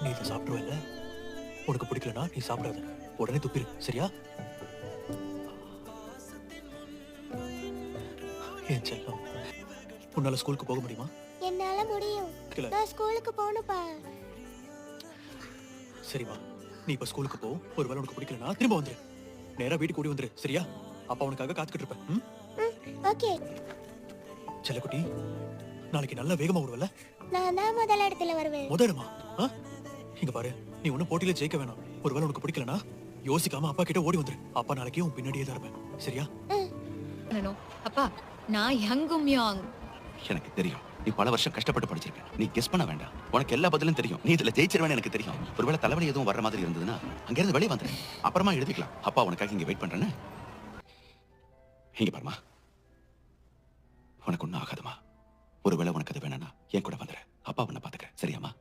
நீ இதை சாப்பிடுவல்ல, உனக்கு பிடிக்கலனா நீ சாப்பிடாத, உடனே துப்பிரு, சரியா? என் செல்லம், உன்னால ஸ்கூலுக்கு போக முடியுமா? என்னால முடியும். பிடிக்கல. நான் ஸ்கூலுக்கு போகணும்ப்பா. சரிம்மா, நீ இப்ப ஸ்கூலுக்கு போ. ஒருவேளை உனக்கு பிடிக்கலனா திரும்ப வந்துரு. நேரா வீட்டுக்கு ஓடி வந்துரு, சரியா? அப்பா உனக்காக காத்துக்கிட்டு இருப்பேன். ஓகே. செல்லக்குட்டி, நாளைக்கு நல்லா வேகமா ஓடுவல்ல? நான் தான் முதல் இடத்துல வருவேன். முதலுமா? இங்க பாரு, நீ ஒன்னும் போட்டியில ஜெயிக்க வேணாம். ஒருவேளை உனக்கு பிடிக்கலனா யோசிக்காம அப்பா கிட்ட ஓடி வந்துரு. அப்பா நாளைக்கு உன் பின்னாடியே தான் இருப்பேன், சரியா? அப்பா, நான் யங்கும் யாங். எனக்கு தெரியும், நீ பல வருஷம் கஷ்டப்பட்டு படிச்சிருக்க. நீ கெஸ் பண்ண வேண்டாம். உனக்கு எல்லா பதிலும் தெரியும். நீ இதுல ஜெயிச்சிருவேன்னு எனக்கு தெரியும். ஒருவேளை தலைவலி எதுவும் வர்ற மாதிரி இருந்ததுன்னா அங்கிருந்து வெளியே வந்துரு. அப்புறமா எழுதிக்கலாம். அப்பா உனக்காக இங்க வெயிட் பண்றேன்னு. இங்க பாருமா, உனக்கு ஒன்னும் ஆகாதுமா. ஒருவேளை உனக்கு அது வேணாம்னா என் கூட வந்துரு. அப்பா உன்னை பாத்துக்க, சரியாமா?